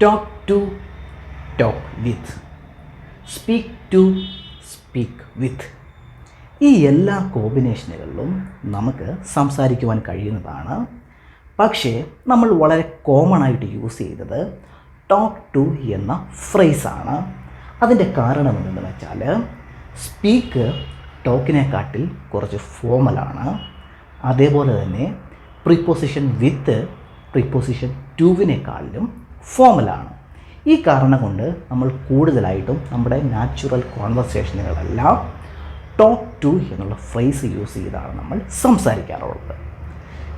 Talk to talk with, speak to speak with. ഈ എല്ലാ കോമ്പിനേഷനുകളിലും നമുക്ക് സംസാരിക്കുവാൻ കഴിയുന്നതാണ്. പക്ഷേ നമ്മൾ വളരെ കോമൺ ആയിട്ട് യൂസ് ചെയ്തത് ടോക്ക് ടു എന്ന ഫ്രേസാണ്. അതിൻ്റെ കാരണം എന്തെന്ന് വെച്ചാൽ സ്പീക്ക് ടോക്കിനെക്കാട്ടിൽ കുറച്ച് ഫോമലാണ്. അതേപോലെ തന്നെ പ്രിപ്പോസിഷൻ വിത്ത് പ്രിപ്പോസിഷൻ ടുവിനേക്കാളിലും ഫോമലാണ്. ഈ കാരണം കൊണ്ട് നമ്മൾ കൂടുതലായിട്ടും നമ്മുടെ നാച്ചുറൽ കോൺവെർസേഷനുകളെല്ലാം ടോക്ക് ടു എന്നുള്ള ഫ്രേസ് യൂസ് ചെയ്താണ് നമ്മൾ സംസാരിക്കാറുള്ളത്.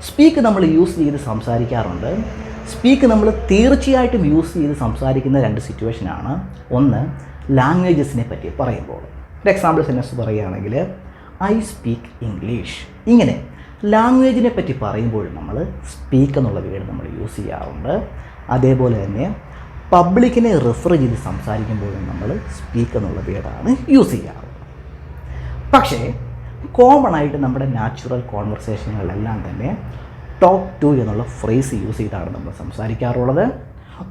സ്പീക്ക് നമ്മൾ യൂസ് ചെയ്ത് സംസാരിക്കാറുണ്ട്. സ്പീക്ക് നമ്മൾ തീർച്ചയായിട്ടും യൂസ് ചെയ്ത് സംസാരിക്കുന്ന രണ്ട് സിറ്റുവേഷനാണ്. ഒന്ന്, ലാംഗ്വേജസിനെ പറ്റി പറയുമ്പോൾ. ഒരു എക്സാമ്പിൾ സെൻറ്റൻസ് പറയുകയാണെങ്കിൽ ഐ സ്പീക്ക് ഇംഗ്ലീഷ്. ഇങ്ങനെ ലാംഗ്വേജിനെ പറ്റി പറയുമ്പോൾ നമ്മൾ സ്പീക്ക് എന്നുള്ള വേർഡ് നമ്മൾ യൂസ് ചെയ്യാറുണ്ട്. അതേപോലെ തന്നെ പബ്ലിക്കിനെ റെഫർ ചെയ്ത് സംസാരിക്കുമ്പോഴും നമ്മൾ സ്പീക്ക് എന്നുള്ള വേർഡാണ് യൂസ് ചെയ്യാറുള്ളത്. പക്ഷേ കോമൺ ആയിട്ട് നമ്മുടെ നാച്ചുറൽ കോൺവെർസേഷനുകളെല്ലാം തന്നെ ടോക്ക് ടു എന്നുള്ള ഫ്രേസ് യൂസ് ചെയ്താണ് നമ്മൾ സംസാരിക്കാറുള്ളത്.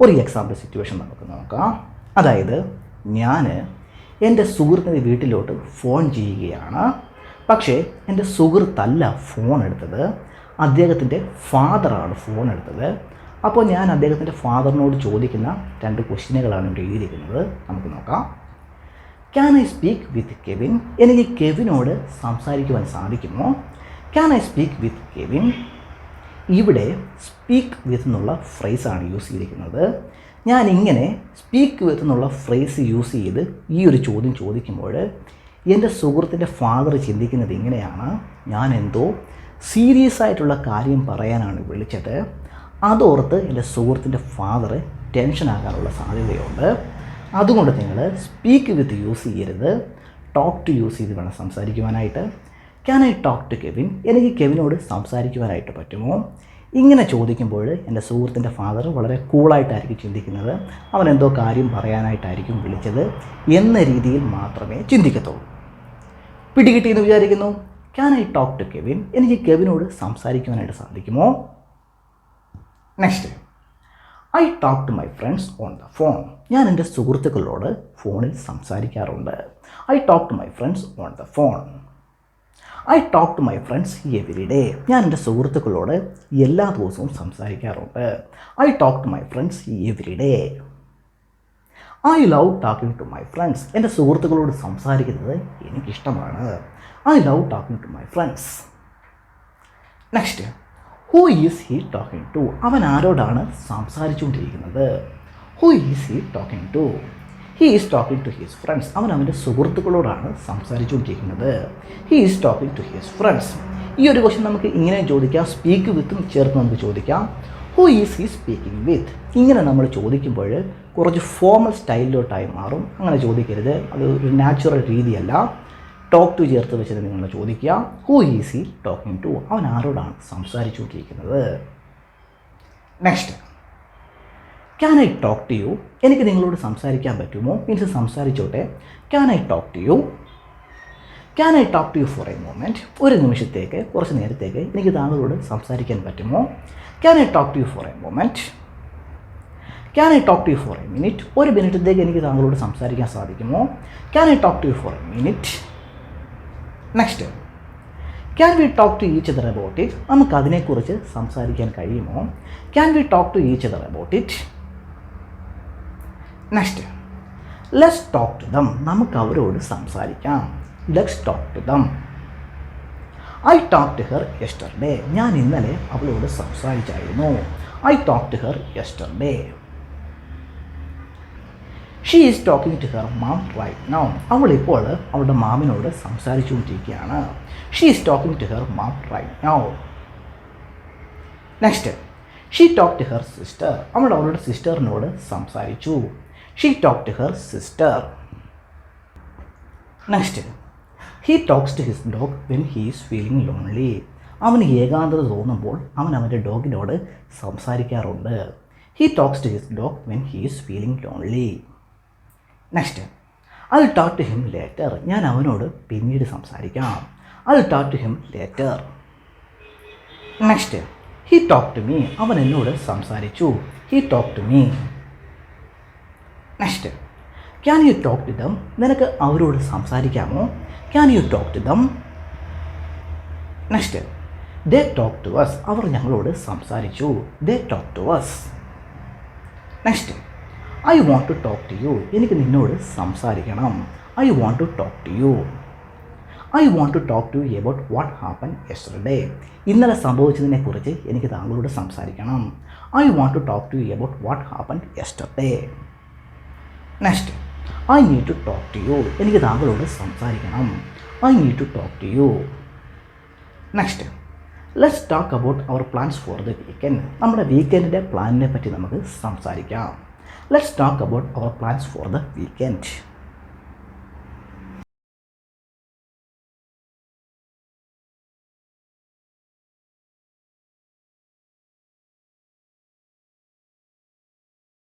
ഒരു എക്സാമ്പിൾ സിറ്റുവേഷൻ നമുക്ക് നോക്കാം. അതായത് ഞാൻ എൻ്റെ സുഹൃത്തിൻ്റെ വീട്ടിലോട്ട് ഫോൺ ചെയ്യുകയാണ്. പക്ഷേ എൻ്റെ സുഹൃത്തല്ല ഫോൺ എടുത്തത്, അദ്ദേഹത്തിൻ്റെ ഫാദറാണ് ഫോൺ എടുത്തത്. അപ്പോൾ ഞാൻ അദ്ദേഹത്തിൻ്റെ ഫാദറിനോട് ചോദിക്കുന്ന രണ്ട് ക്വസ്റ്റ്യനുകളാണ് ഇവിടെ എഴുതിയിരിക്കുന്നത്. നമുക്ക് നോക്കാം. Can I speak with Kevin? എനിക്ക് കെവിനോട് സംസാരിക്കുവാൻ സാധിക്കുമോ? Can I speak with Kevin? ഇവിടെ സ്പീക്ക് വിത്ത് എന്നുള്ള ഫ്രേസാണ് യൂസ് ചെയ്തിരിക്കുന്നത്. ഞാൻ ഇങ്ങനെ സ്പീക്ക് വിത്ത് എന്നുള്ള ഫ്രേസ് യൂസ് ചെയ്ത് ഈ ഒരു ചോദ്യം ചോദിക്കുമ്പോൾ എൻ്റെ സുഹൃത്തിൻ്റെ ഫാദർ ചിന്തിക്കുന്നത് ഇങ്ങനെയാണ്: ഞാൻ എന്തോ സീരിയസ് ആയിട്ടുള്ള കാര്യം പറയാനാണ് വിളിച്ചത്. അതോർത്ത് എൻ്റെ സുഹൃത്തിൻ്റെ ഫാദർ ടെൻഷനാകാനുള്ള സാധ്യതയുണ്ട്. അതുകൊണ്ട് നിങ്ങൾ സ്പീക്ക് വിത്ത് യൂസ് ചെയ്യരുത്, ടോക്ക് ടു യൂസ് ചെയ്ത് വേണം സംസാരിക്കുവാനായിട്ട്. Can I talk to Kevin? എനിക്ക് കെവിനോട് സംസാരിക്കുവാനായിട്ട് പറ്റുമോ? ഇങ്ങനെ ചോദിക്കുമ്പോൾ എൻ്റെ സുഹൃത്തിൻ്റെ ഫാദർ വളരെ കൂളായിട്ടായിരിക്കും ചിന്തിക്കുന്നത്. അവൻ എന്തോ കാര്യം പറയാനായിട്ടായിരിക്കും വിളിച്ചത് എന്ന രീതിയിൽ മാത്രമേ ചിന്തിക്കത്തുള്ളൂ. പിടികിട്ടിയെന്ന് വിചാരിക്കുന്നു. Can I talk to Kevin? എനിക്ക് കെവിനോട് സംസാരിക്കുവാനായിട്ട് സാധിക്കുമോ? Next, I talk to my friends on the phone. ഞാൻ എൻ്റെ സുഹൃത്തുക്കളോട് ഫോണിൽ സംസാരിക്കാറുണ്ട്. I talk to my friends on the phone. I talk to my friends every day. ഞാൻ എൻ്റെ സുഹൃത്തുക്കളോട് എല്ലാ ദിവസവും സംസാരിക്കാറുണ്ട്. I talk to my friends every day. I love talking to my friends. എൻ്റെ സുഹൃത്തുക്കളോട് സംസാരിക്കുന്നത് എനിക്കിഷ്ടമാണ്. I love talking to my friends. Next, who is he talking to? അവൻ ആരോടാണ് സംസാരിച്ചുകൊണ്ടിരിക്കുന്നത്? Who is he talking to? He is talking to his friends. അവൻ അവൻ്റെ സുഹൃത്തുക്കളോടാണ് സംസാരിച്ചുകൊണ്ടിരിക്കുന്നത്. He is talking to his friends. ഈ ഒരു ക്വസ്റ്റ്യൻ നമുക്ക് ഇങ്ങനെ ചോദിക്കാം, സ്പീക്ക് വിത്തും ചേർത്ത് നമുക്ക് ചോദിക്കാം. ഹൂ ഈസ് ഹി സ്പീക്കിംഗ് വിത്ത്? ഇങ്ങനെ നമ്മൾ ചോദിക്കുമ്പോൾ കുറച്ച് ഫോമൽ സ്റ്റൈലിലോട്ടായി മാറും. അങ്ങനെ ചോദിക്കരുത്, അത് ഒരു നാച്ചുറൽ രീതിയല്ല. ടോക്ക് ടു ചേർത്ത് വെച്ചിട്ട് നിങ്ങൾ ചോദിക്കുക, who is he talking to? അവൻ ആരോടാണ് സംസാരിച്ചുകൊണ്ടിരിക്കുന്നത്? Next, can I talk to you? എനിക്ക് നിങ്ങളോട് സംസാരിക്കാൻ പറ്റുമോ? മീൻസ് സംസാരിച്ചോട്ടെ. Can I talk to you? Can I talk to you for a moment? ഒരു നിമിഷത്തേക്ക്, കുറച്ച് നേരത്തേക്ക് എനിക്ക് താങ്കളോട് സംസാരിക്കാൻ പറ്റുമോ? Can I talk to you for a moment? Can I talk to you for a minute? ഒരു മിനിറ്റത്തേക്ക് എനിക്ക് താങ്കളോട് സംസാരിക്കാൻ സാധിക്കുമോ? Can I talk to you for a minute? Next, can we talk to each other about it? നമുക്ക് അതിനെക്കുറിച്ച് സംസാരിക്കാൻ കഴിയുമോ? Can we talk to each other about it? Next, let's talk to them. നമുക്ക് അവരോട് സംസാരിക്കാം. Let's talk to them. I talk to her yesterday. ഞാൻ ഇന്നലെ അവളോട് സംസാരിച്ചായിരുന്നു. I talk to her yesterday. She is talking to her mom right now. അവളിപ്പോൾ അവളുടെ മാമിനോട് സംസാരിച്ചുകൊണ്ടിരിക്കുകയാണ്. She is talking to her mom right now. Next, she talk to her sister. അവളുടെ സിസ്റ്ററിനോട് സംസാരിച്ചു. She talk to her sister. Next, he talks to his dog when he is feeling lonely. അവന് ഏകാന്തത തോന്നുമ്പോൾ അവൻ അവൻ്റെ ഡോഗിനോട് സംസാരിക്കാറുണ്ട്. He talks to his dog when he is feeling lonely. Next, I will talk to him later. ഞാൻ അവനോട് പിന്നീട് സംസാരിക്കാം. I will talk to him later. Next, he talk to me. അവൻ എന്നോട് സംസാരിച്ചു. He talk to me. Next, can you talk to them? നിനക്ക് അവരോട് സംസാരിക്കാമോ? Can you talk to them? Next, they talk to us. അവർ ഞങ്ങളോട് സംസാരിച്ചു. They talk to us. Next, I want to talk to you. എനിക്ക് നിന്നോട് സംസാരിക്കണം. I want to talk to you. I want to talk to you about what happen yesterday. ഇന്നലെ സംഭവിച്ചതിനെക്കുറിച്ച് എനിക്ക് താങ്കളോട് സംസാരിക്കണം. I want to talk to you about what happen yesterday. Next, I need to talk to you. എനിക്ക് താങ്കളോട് സംസാരിക്കണം. I need to talk to you. Next, let's talk about our plans for the weekend. നമ്മുടെ വീക്കെൻഡിൻ്റെ പ്ലാനിനെ പറ്റി നമുക്ക് സംസാരിക്കാം. Let's talk about our plans for the weekend.